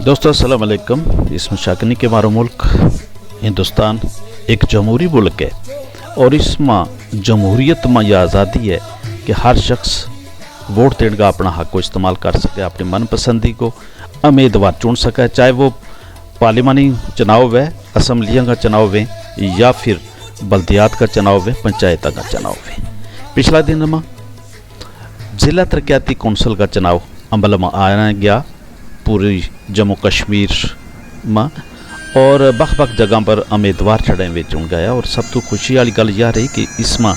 दोस्तों अस्सलाम वालेकुम। इसमें शक नहीं कि हमारा मुल्क हिंदुस्तान एक जमहूरी मुल्क है और इसमें जमहूरियत में यह आज़ादी है कि हर शख्स वोट देने का अपना हक को इस्तेमाल कर सके, अपनी मनपसंदी को उम्मीदवार चुन सके, चाहे वो पार्लिमानी चुनाव है, असम्बलियाँ का चुनाव है या फिर बल्दियात का चुनाव है, पंचायत का चुनाव है। पिछला दिन में ज़िला तरक्याती कौंसल का चुनाव अमल में आया गया पूरी जम्मू कश्मीर में और बख जगह पर उम्मीदवार चढ़े हुए चुन गया। और सब तो खुशी वाली गल यह रही कि इसमें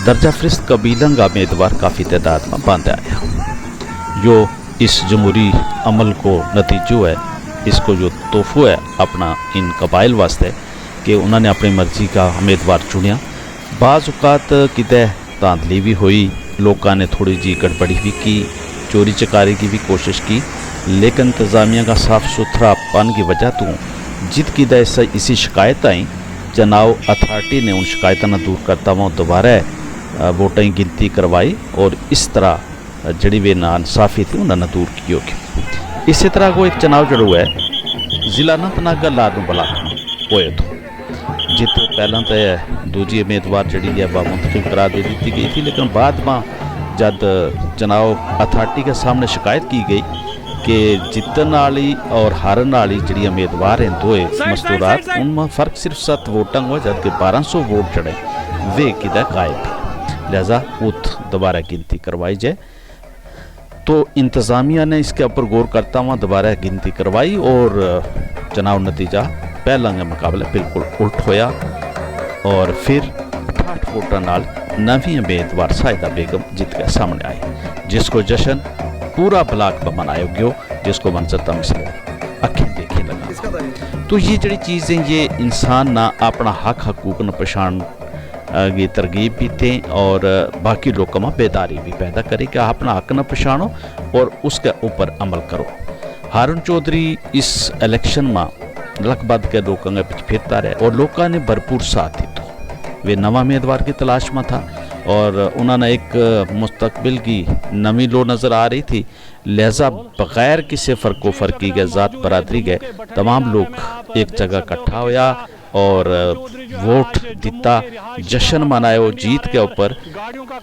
दर्जा फरिस्त कबीला का उम्मीदवार काफ़ी तादाद में बंद आया। जो इस जमहूरी अमल को नतीजो है, इसको जो तोहफो है अपना इन कबाइल वास्ते कि उन्होंने अपनी मर्जी का उम्मीदवार चुनिया। बाज़ औक़ात किते धांधली भी हुई, लोगों ने थोड़ी जी गड़बड़ी भी की, चोरी चकारी की भी कोशिश की, लेकिन इंतज़ामिया का साफ सुथरापन की वजह तो जित की इसी शिकायत आई, चुनाव अथॉरिटी ने उन शिकायतों दूर करता हुआ दोबारा वोटें की गिनती करवाई और इस तरह जड़ी वे नाइंसाफ़ी थी उन्होंने दूर की होगी। इसी तरह को एक चुनाव जड़ो है ज़िला अनंतनाग लार ब्लाक होए तो जित पहला तो दूजी उम्मीदवार जड़ी है वह मुंतखब करा दे दी गई थी, लेकिन बाद में जब चुनाव अथॉरिटी के सामने शिकायत की गई कि जितन वाली और हारन वाली जी उम्मीदवार हैं दो मस्तूरात उनमें फ़र्क सिर्फ 7 वोटां हुआ, जबकि 1200 वोट चढ़े वे किदा गायब है, लिहाजा उत दोबारा गिनती करवाई जाए। तो इंतज़ामिया ने इसके ऊपर गौर करता हुआ दोबारा गिनती करवाई और चुनाव नतीजा पहला के मुकाबले बिल्कुल उल्ट होया और फिर 68 वोटां नाल नवी उम्मीदवार साहिदा बेगम जीत के सामने आई, जिसको जश्न पूरा ब्लाक में मनाया गया, जिसको मंजर तम से अखें देखे लगा। तो ये जड़ी चीज़ें ये इंसान ना अपना हक हकूक न पछाण की तरगीब भी थे और बाकी लोगों में बेदारी भी पैदा करे कि अपना हक न पछाणो और उसके ऊपर अमल करो। हारून चौधरी इस इलेक्शन में लखबद के लोगों के पीछे फिरता रहे और लोगों ने भरपूर साथ दी। तो वे नवा उम्मीदवार की तलाश में था और उन्होंने एक मुस्तकबिल की नवी लो नज़र आ रही थी, लिहाजा बग़ैर किसी फ़र्को फ़र्की के ज़ात बरादरी के तमाम लोग एक जगह इकट्ठा होया और वोट दिता, जश्न मनाया जीत के ऊपर।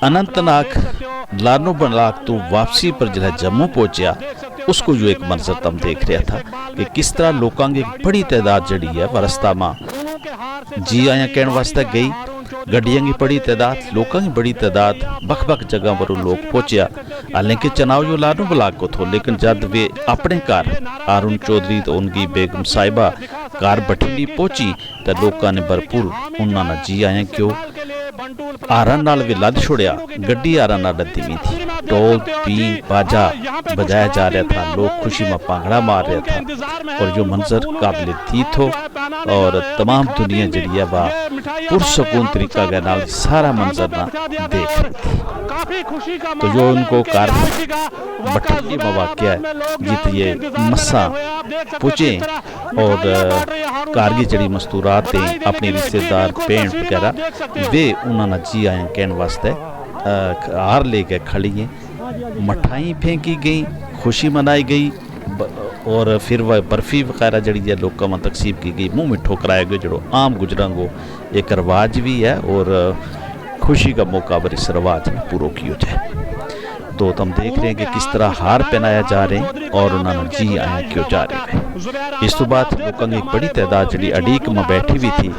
अनंतनाग लानो ब्लाक तो वापसी पर जिला जम्मू पहुंचा, उसको जो एक मंजर तम देख रहा था कि किस तरह लोगों की एक बड़ी तादाद जड़ी है वरस्ता में जी आया कहने वास्ते गई, गड्डियों की बड़ी तादाद, लोगों की बड़ी तादाद बख जगह पर लोग पहुंचा। हालांकि चुनाव जो लानू ब्लाक को थो, लेकिन जब वे अपने घर हारून चौधरी तो उनकी बेगम साहिबा कार बठिंडी पहुंची तो लोगों ने भरपूर उन्होंने जी आया क्यों आरा नाल भी लद छोड़िया, गड्डी आरा नाल लदी हुई थी, ढोल बीन बाजा बजाया जा रहा था, लोग खुशी में पांगड़ा मार रहा था और जो मंजर काबिल तीत हो और तमाम दुनिया जड़ी है वह पुरसकून तरीका के नाल सारा मंजर ना देख रही थी। तो जो उनको कार बठिंडी में वाक़या है जित ये मस्सा पूछे और कारगी जड़ी मस्तूरात हैं अपने रिश्तेदार पेंट वगैरह वे उन्होंने जी आए कहने वास्ते हार लेके खड़ी हैं, मिठाई फेंकी गई, खुशी मनाई गई और फिर वह बर्फ़ी वगैरह जड़ी है लोगों में तकसीम की गई, मुँह मिठो कराया गया जो आम गुजरां को एक रवाज भी है और खुशी का मौका पर इस रवाज में पूरा किया जाए। तो हम देख रहे हैं कि किस तरह हार पहनाया जा रहे हैं और उन्होंने जी आए क्यों जा रहे हैं। इस तो बाद लोगों की एक बड़ी तादाद जी अड़ीक में बैठी हुई थी,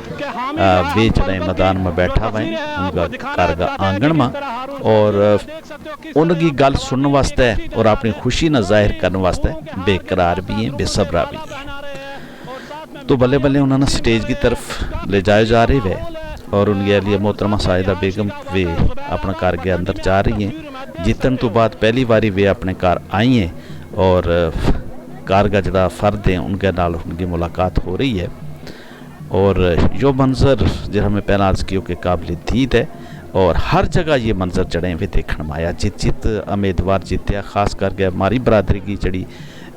वे जड़े मैदान में बैठा हुए उनका कारगा आंगन में और उनकी गल सुनने वास्ते और अपनी खुशी न जाहिर करने वास्ते बेकरार भी हैं, बेसब्रा भी हैं। तो बल्ले बल्ले उन्होंने स्टेज की तरफ ले जाए जा रहे वे और उनके लिए मोहतरमा साहिदा बेगम वे अपना कार के अंदर जा रही हैं। जीतन तो बाद पहली बारी वे अपने कार आई हैं और कार का जड़ा फ़र्द हैं उनके नाल उनकी मुलाकात हो रही है और जो मंज़र जो हमें पहला अर्ज़ किया कि काबिल दीद है और हर जगह ये मंजर जड़े हुए देखने में आया। जित उम्मीदवार जीत्या खास करके हमारी बरादरी की जड़ी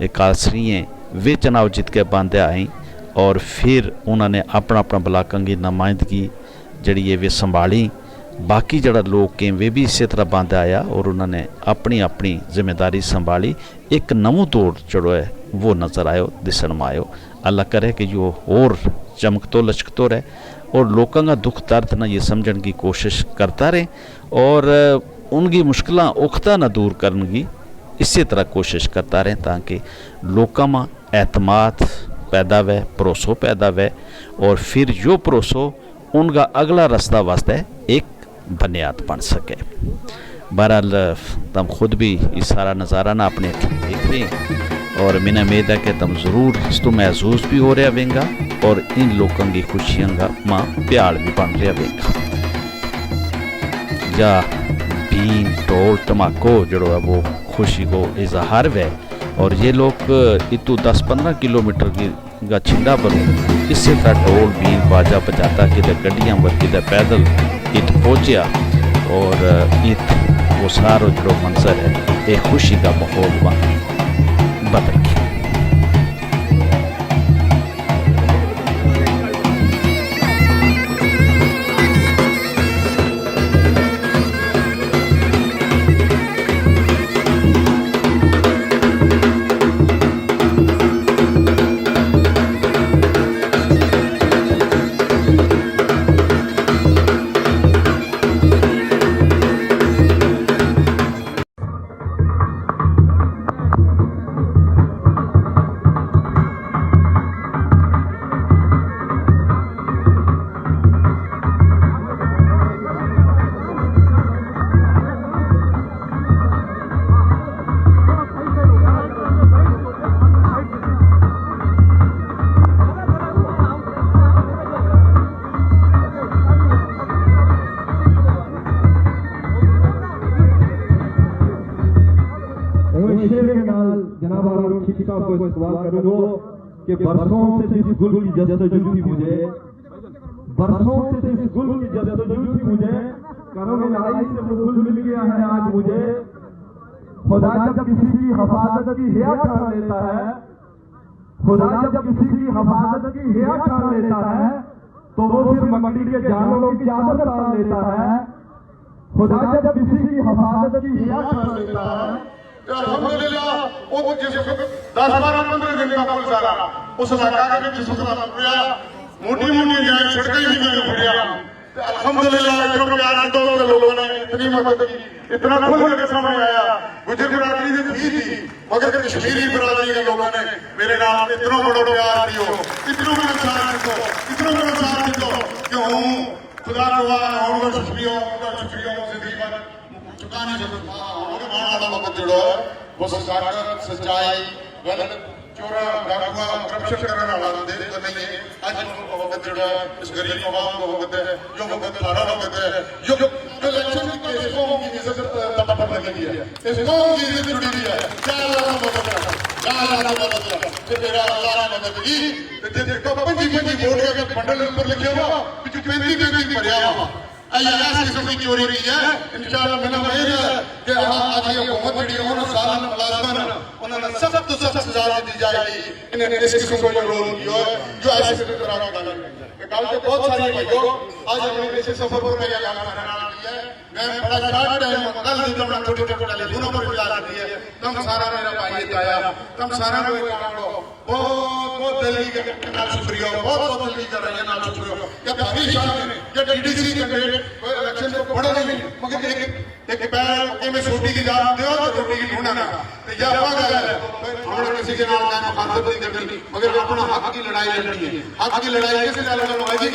कालसरी हैं वे चुनाव जीत के बांधे आई और फिर उन्होंने अपना अपना ब्लाकों की नुमाइंदगी जड़ी है वे संभाली। बाकी जड़ा लोग के वे भी इसी तरह बांधे आया और उन्होंने अपनी अपनी जिम्मेदारी संभाली। एक नवों दौर जड़ो है वो नज़र आयो दिसण में आयो। अल्लाह करे कि जो और चमकतो लचकतो रहे और लोगों का दुख दर्द ना ये समझण की कोशिश करता रहे और उनकी मुश्किलें औखता ना दूर करने की इसी तरह कोशिश करता रहे ताकि लोगों में एतमाद पैदा वे, भरोसो पैदा वे और फिर जो भरोसो उनका अगला रास्ता वास्ते एक बुनियाद बन सके। बहरहाल तुम खुद भी इस सारा नज़ारा ना अपने देख रहे हैं और मैंने उम्मीद है कि तुम ज़रूर इस तो महसूस भी हो रहा वेंगा और इन लोगों की खुशियों का माँ प्यार भी बन रहा वेंगा। या बीन ढोल टमाको जड़ो है वो खुशी को इजहार वे और ये लोग इतू 10-15 किलोमीटर की का छिंडा बनू इसी तरह ढोल बीन बाजा बजाता कि गड्डियाँ व कि पैदल इत पहुँचा और इत वो सारो जो मंजर है एक खुशी का माहौल वहाँ बदल गया। जनाब खिची साहब को सवाल करूंगा कि बरसों से जिस गुल की जद्दोजहद थी मुझे, बरसों से जिस गुल की जद्दोजहद थी मुझे, करम इलाही से वो गुल मिल गया है आज मुझे। खुदा जब किसी की हिफाजत की हिया ठान लेता है, खुदा जब किसी की हिफाजत की हिया ठान लेता है तो वो फिर मकड़ी के जानों की चादर तान लेता है। खुदा जब किसी की हिफाजत की हिया ठान लेता है अल्हम्दुलिल्लाह वो जिस 10-12-15 दिन का गुजारा उस इलाका के जिस वक्त पूरा मोटी जाए सड़कें भी नहीं पड़िया। अल्हम्दुलिल्लाह इतना प्यार दो लोगों ने इतनी मदद की, इतना खुल के सामने आया। गुजर बिरादरी ने थी मगर कश्मीरी बिरादरी के लोगों ने मेरे नाम इतना बड़ा प्यार दियो, इतना बड़ा साथ दो, इतना बड़ा साथ दो कि हूँ खुदा का शुक्रिया जिंदगी पर चुका नहीं सकता। जोड़ो वो सच्चाई गलत चोरा डाकुआ करप्शन करने वाला देश करने के आज वक्त जोड़ा इस गरीब आवाम को वक्त है जो वक्त सारा वक्त है जो इलेक्शन के कौम की इज्जत तब लगी है, इस कौम की इज्जत जुड़ी हुई है। क्या अल्लाह का मदद है, क्या अल्लाह का मदद है कि तेरा अल्लाह ने मदद की ते को पंजी वोट के बंडल ऊपर लिखे हुआ कि 35 भरिया हुआ ऐसी किस्म की चोरी की है। इंशाअल्लाह मैंने उम्मीद है कि आज ये हुकूमत जी उन साल मुलाजमन उन्होंने सख्त तो सख्त सजा दी जाएगी इन्हें इस किस्म को जो रोल किया है जो ऐसे तरह का कल के बहुत सारी भाइयों आज हमने इस सफर पर यह काम करना किया है। मैं बड़ा शार्ट टाइम कल दिन अपना छोटे टेलीफोनों पर जा रही है तुम सारा मेरा भाई आया तुम सारा को काम लो बहुत दिल्ली के नाल शुक्रिया, बहुत दिल्ली कर रही है नाल शुक्रिया कि भाभी साहब ने ये डीडीसी कैंडिडेट इलेक्शन को पढ़ा नहीं मगर एक पैर के में छोटी की जान दो तो रोटी की ढूंढना ना तो ये बात है थोड़ा किसी के नाल का मुखातब नहीं करनी मगर अपना हक की लड़ाई लड़नी है। हक की लड़ाई किस नाल लड़वाएगी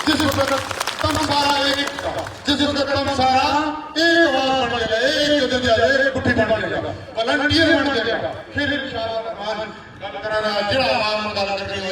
जिस वक्त तुम सारा एक जिस वक्त तुम सारा एक आवाज बन जाएगा, एक जदे एक गुट्ठी बन जाएगा, वॉलंटियर बन जाएगा, फिर इंशाअल्लाह रहमान गल कराना जेड़ा आवाम गल करनी